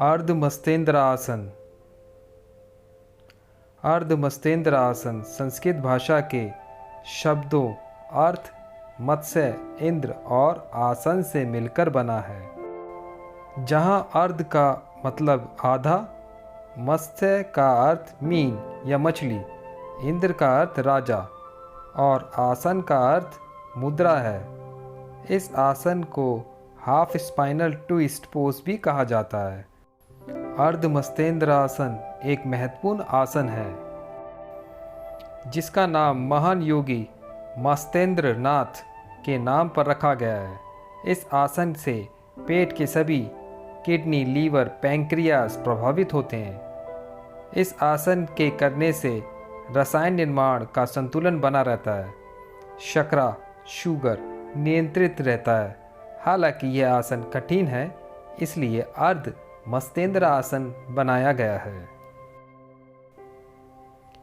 अर्ध मस्तेंद्र आसन। अर्ध मस्तेंद्र आसन संस्कृत भाषा के शब्दों अर्थ, मत्स्य, इंद्र और आसन से मिलकर बना है, जहाँ अर्ध का मतलब आधा, मत्स्य का अर्थ मीन या मछली, इंद्र का अर्थ राजा और आसन का अर्थ मुद्रा है। इस आसन को हाफ स्पाइनल ट्विस्ट पोज भी कहा जाता है। अर्ध मस्तेंद्र आसन एक महत्वपूर्ण आसन है जिसका नाम महान योगी मस्तेंद्र नाथ के नाम पर रखा गया है। इस आसन से पेट के सभी किडनी, लीवर, पैंक्रियास प्रभावित होते हैं। इस आसन के करने से रसायन निर्माण का संतुलन बना रहता है, शर्करा, शुगर नियंत्रित रहता है। हालांकि यह आसन कठिन है, इसलिए अर्ध मस्तेंद्र आसन बनाया गया है।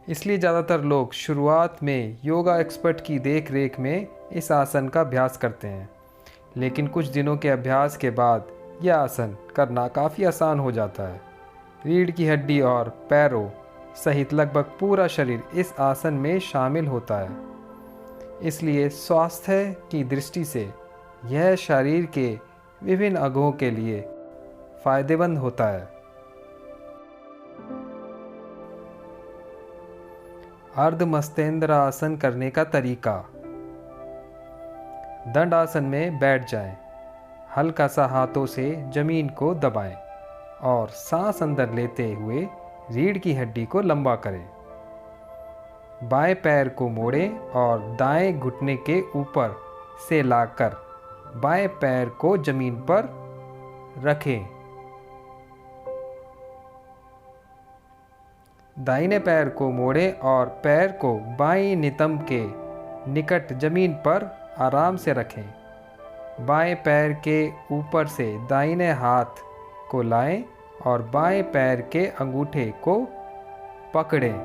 इसलिए ज़्यादातर लोग शुरुआत में योगा एक्सपर्ट की देख रेख में इस आसन का अभ्यास करते हैं, लेकिन कुछ दिनों के अभ्यास के बाद यह आसन करना काफ़ी आसान हो जाता है। रीढ़ की हड्डी और पैरों सहित लगभग पूरा शरीर इस आसन में शामिल होता है, इसलिए स्वास्थ्य की दृष्टि से यह शरीर के विभिन्न अंगों के लिए फायदेमंद होता है। अर्ध मस्तेंद्र आसन करने का तरीका। दंड आसन में बैठ जाएं, हल्का सा हाथों से जमीन को दबाएं और सांस अंदर लेते हुए रीढ़ की हड्डी को लंबा करें। बाएं पैर को मोड़ें और दाएं घुटने के ऊपर से लाकर बाएं पैर को जमीन पर रखें। दाहिने पैर को मोड़ें और पैर को बाईं नितंब के निकट जमीन पर आराम से रखें। बाएं पैर के ऊपर से दाहिने हाथ को लाएं और बाएं पैर के अंगूठे को पकड़ें।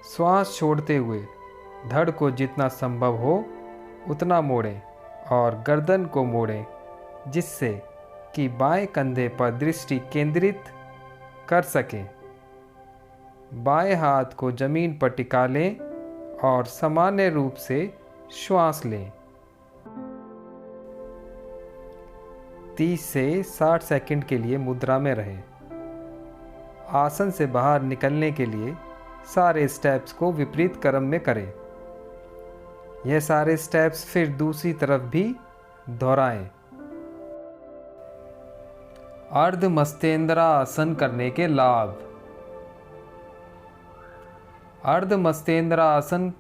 श्वास छोड़ते हुए धड़ को जितना संभव हो उतना मोड़ें और गर्दन को मोड़ें, जिससे कि बाएं कंधे पर दृष्टि केंद्रित कर सकें। बाएं हाथ को जमीन पर टिका लें और सामान्य रूप से श्वास लें। 30 से 60 सेकंड के लिए मुद्रा में रहें। आसन से बाहर निकलने के लिए सारे स्टेप्स को विपरीत क्रम में करें। यह सारे स्टेप्स फिर दूसरी तरफ भी दोहराएं। अर्ध मस्तेंद्र आसन करने के लाभ। अर्ध मस्तेंद्र आसन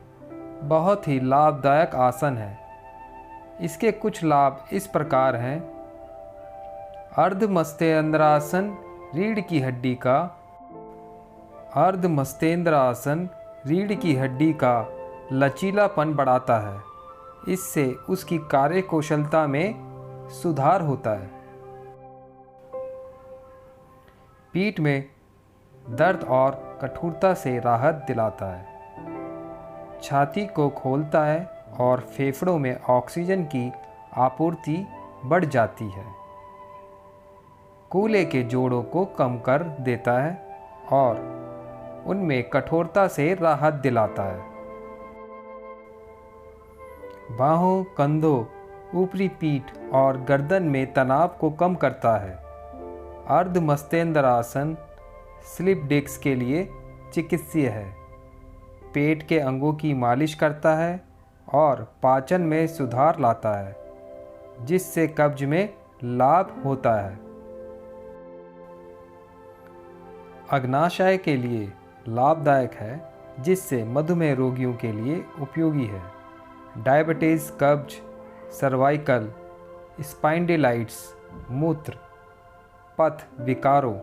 बहुत ही लाभदायक आसन है। इसके कुछ लाभ इस प्रकार हैं। अर्ध मस्तेंद्र आसन रीढ़ की हड्डी का अर्ध मस्तेंद्र आसन रीढ़ की हड्डी का लचीलापन बढ़ाता है। इससे उसकी कार्यकुशलता में सुधार होता है। पीठ में दर्द और कठोरता से राहत दिलाता है। छाती को खोलता है और फेफड़ों में ऑक्सीजन की आपूर्ति बढ़ जाती है। कूल्हे के जोड़ों को कम कर देता है और उनमें कठोरता से राहत दिलाता है। बाहों, कंधों, ऊपरी पीठ और गर्दन में तनाव को कम करता है। अर्ध मस्तेंद्र आसन स्लिप डिस्क के लिए चिकित्सीय है। पेट के अंगों की मालिश करता है और पाचन में सुधार लाता है, जिससे कब्ज में लाभ होता है। अग्नाशय के लिए लाभदायक है, जिससे मधुमेह रोगियों के लिए उपयोगी है। डायबिटीज़, कब्ज, सर्वाइकल स्पाइंडिलाइटिस, मूत्र पथ विकारों,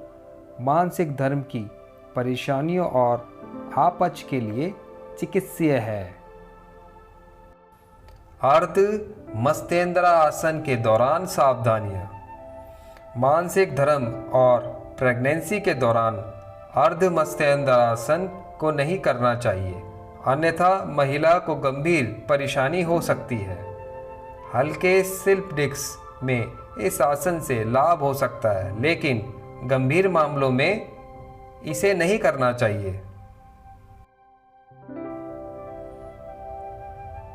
मानसिक धर्म की परेशानियों और आपच के लिए चिकित्सीय है। अर्ध मस्तेंद्र आसन के दौरान सावधानियां। मानसिक धर्म और प्रेगनेंसी के दौरान अर्ध मस्तेंद्र आसन को नहीं करना चाहिए, अन्यथा महिला को गंभीर परेशानी हो सकती है। हल्के स्लिप डिस्क में इस आसन से लाभ हो सकता है, लेकिन गंभीर मामलों में इसे नहीं करना चाहिए।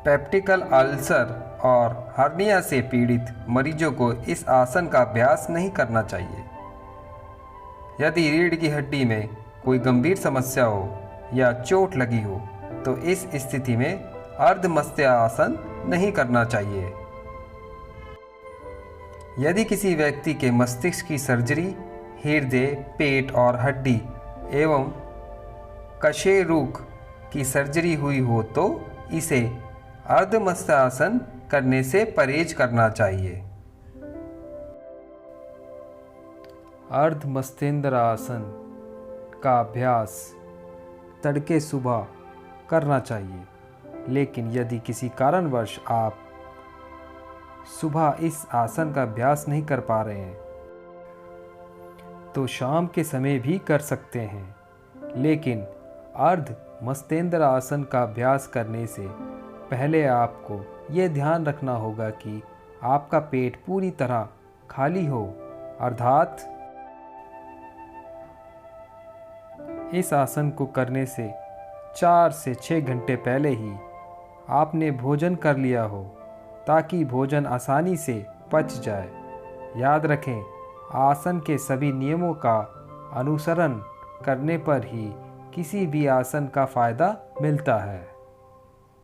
पेप्टिकल अल्सर और हर्निया से पीड़ित मरीजों को इस आसन का अभ्यास नहीं करना चाहिए। यदि रीढ़ की हड्डी में कोई गंभीर समस्या हो या चोट लगी हो तो इस स्थिति में अर्धमत्स्यासन नहीं करना चाहिए। यदि किसी व्यक्ति के मस्तिष्क की सर्जरी, हृदय, पेट और हड्डी एवं कशेरुक की सर्जरी हुई हो तो इसे अर्धमत्स्यासन करने से परहेज करना चाहिए। अर्धमत्स्येंद्र आसन का अभ्यास तड़के सुबह करना चाहिए, लेकिन यदि किसी कारणवश आप सुबह इस आसन का अभ्यास नहीं कर पा रहे हैं तो शाम के समय भी कर सकते हैं। लेकिन अर्धमत्स्येंद्र आसन का अभ्यास करने से पहले आपको ये ध्यान रखना होगा कि आपका पेट पूरी तरह खाली हो, अर्थात इस आसन को करने से 4 से 6 घंटे पहले ही आपने भोजन कर लिया हो ताकि भोजन आसानी से पच जाए। याद रखें, आसन के सभी नियमों का अनुसरण करने पर ही किसी भी आसन का फ़ायदा मिलता है।